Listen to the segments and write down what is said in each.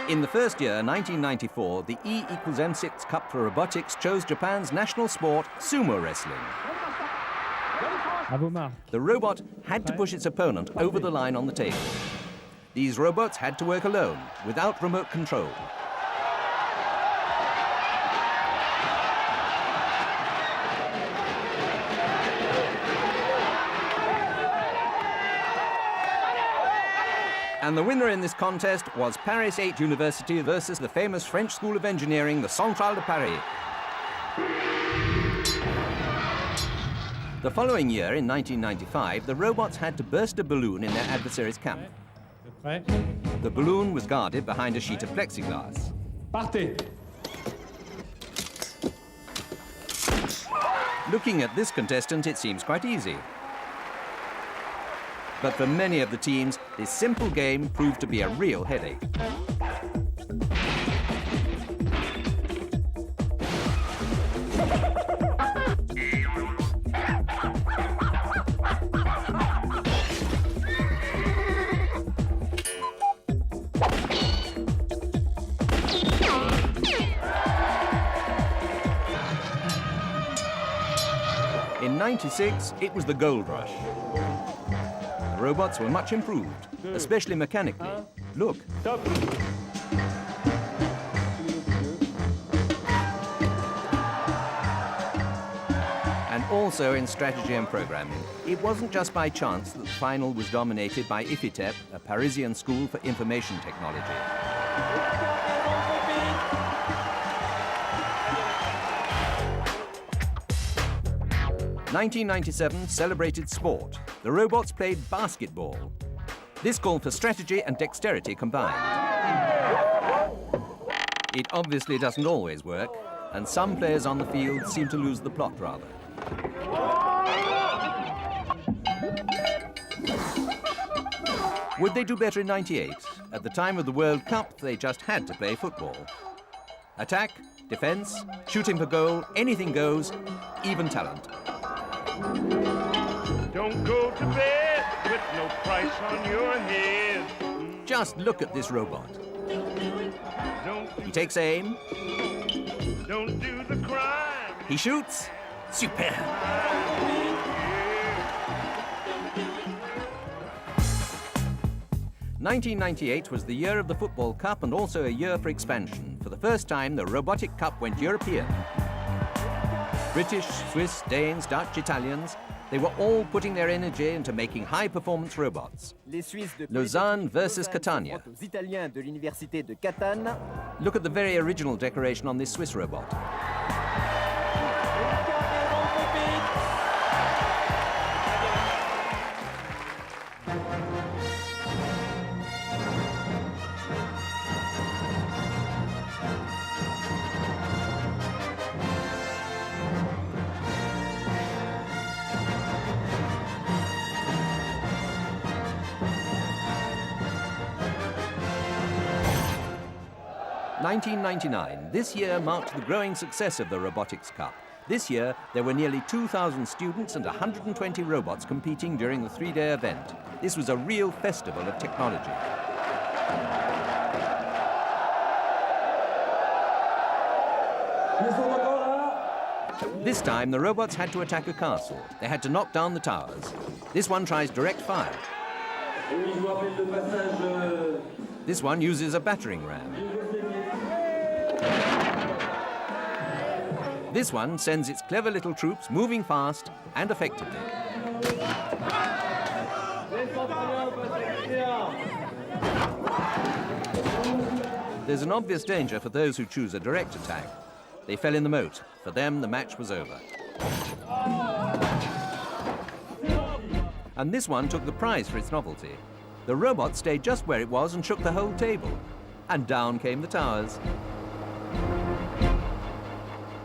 In the first year, 1994, the E=mc6 Cup for Robotics chose Japan's national sport, sumo wrestling. The robot had to push its opponent over the line on the table. These robots had to work alone, without remote control. And the winner in this contest was Paris 8 University versus the famous French School of Engineering, the Centrale de Paris. The following year, in 1995, the robots had to burst a balloon in their adversary's camp. The balloon was guarded behind a sheet of plexiglass. Partez. Looking at this contestant, it seems quite easy. But for many of the teams, this simple game proved to be a real headache. In '96, it was the gold rush. The robots were much improved, especially mechanically. Look. And also in strategy and programming. It wasn't just by chance that the final was dominated by IFITEP, a Parisian school for information technology. '97 celebrated sport. The robots played basketball. This called for strategy and dexterity combined. It obviously doesn't always work, and some players on the field seem to lose the plot rather. Would they do better in '98? At the time of the World Cup, they just had to play football. Attack, defense, shooting for goal, anything goes, even talent. Don't go to bed with no price on your head. Just look at this robot. He takes aim. Don't do the crime. He shoots. Superb. '98 was the year of the Football Cup and also a year for expansion. For the first time, the Robotic Cup went European. British, Swiss, Danes, Dutch, Italians, they were all putting their energy into making high-performance robots. Lausanne versus Catania. Look at the very original decoration on this Swiss robot. '99, this year marked the growing success of the Robotics Cup. This year, there were nearly 2,000 students and 120 robots competing during the three-day event. This was a real festival of technology. This time, the robots had to attack a castle. They had to knock down the towers. This one tries direct fire. This one uses a battering ram. This one sends its clever little troops moving fast and effectively. There's an obvious danger for those who choose a direct attack. They fell in the moat. For them, the match was over. And this one took the prize for its novelty. The robot stayed just where it was and shook the whole table. And down came the towers.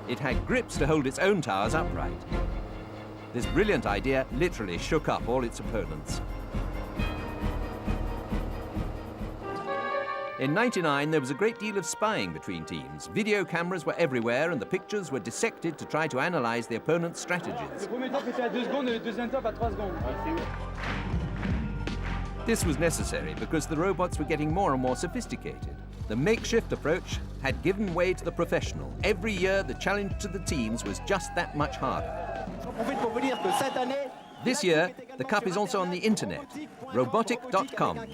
It had grips to hold its own towers upright. This brilliant idea literally shook up all its opponents. In '99, there was a great deal of spying between teams. Video cameras were everywhere and the pictures were dissected to try to analyze the opponent's strategies. This was necessary because the robots were getting more and more sophisticated. The The makeshift approach had given way to the professional. Every year, the challenge to the teams was just that much harder. This year, the Cup is also on the internet, robotic.com,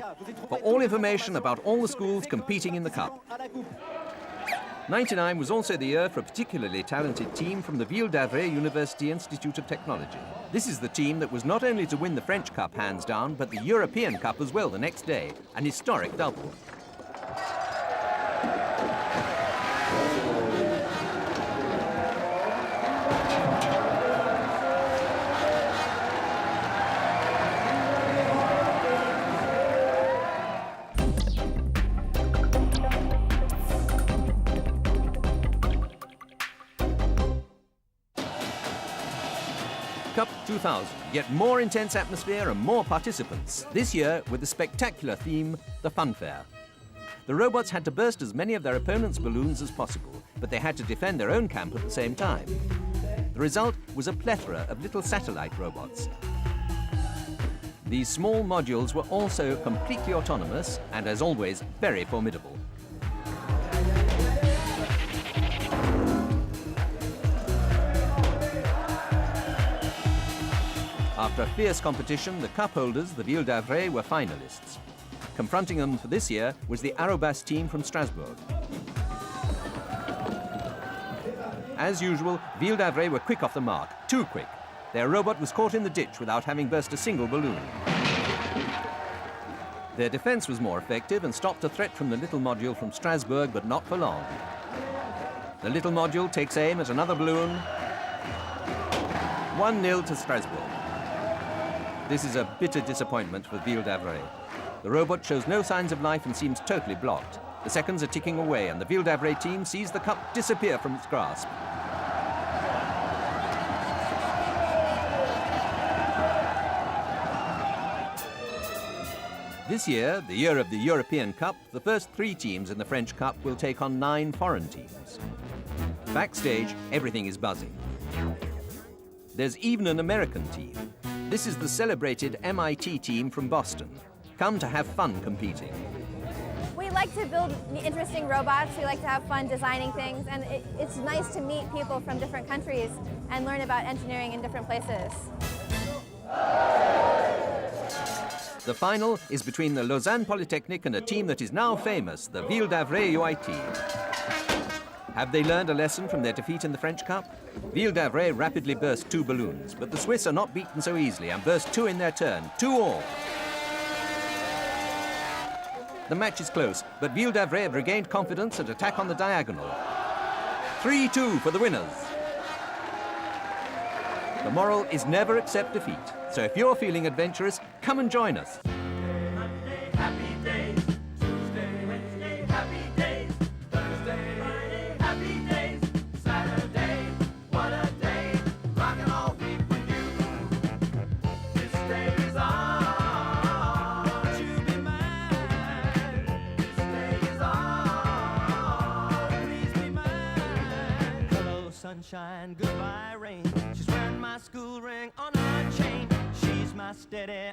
for all information about all the schools competing in the Cup. '99 was also the year for a particularly talented team from the Ville d'Avray University Institute of Technology. This is the team that was not only to win the French Cup hands down, but the European Cup as well the next day, an historic double. Cup 2000, yet more intense atmosphere and more participants, this year with the spectacular theme, the funfair. The robots had to burst as many of their opponents' balloons as possible, but they had to defend their own camp at the same time. The result was a plethora of little satellite robots. These small modules were also completely autonomous and, as always, very formidable. After a fierce competition, the cup holders, the Ville d'Avray, were finalists. Confronting them for this year was the ROBOTICS team from Strasbourg. As usual, Ville d'Avray were quick off the mark, too quick. Their robot was caught in the ditch without having burst a single balloon. Their defense was more effective and stopped a threat from the little module from Strasbourg, but not for long. The little module takes aim at another balloon. 1-0 to Strasbourg. This is a bitter disappointment for Ville d'Avray. The robot shows no signs of life and seems totally blocked. The seconds are ticking away and the Ville d'Avray team sees the cup disappear from its grasp. This year, the year of the European Cup, the first 3 teams in the French Cup will take on 9 foreign teams. Backstage, everything is buzzing. There's even an American team. This is the celebrated MIT team from Boston, come to have fun competing. We like to build interesting robots. We like to have fun designing things, and it's nice to meet people from different countries and learn about engineering in different places. The final is between the Lausanne Polytechnic and a team that is now famous, the Ville d'Avray UIT. Have they learned a lesson from their defeat in the French Cup? Ville d'Avray rapidly burst 2 balloons, but the Swiss are not beaten so easily and burst 2 in their turn, 2-all. The match is close, but Ville d'Avray have regained confidence and attack on the diagonal. 3-2 for the winners. The moral is never accept defeat, so if you're feeling adventurous, come and join us. Monday, happy days. Tuesday, Wednesday, happy days. Thursday, Friday, happy days. Saturday, what a day. Rockin' all week with you. This day is ours. Won't you be mine? This day is ours. Please be mine. Hello, sunshine, goodbye, rain. She's wearing my school ring on her chain. She's my steady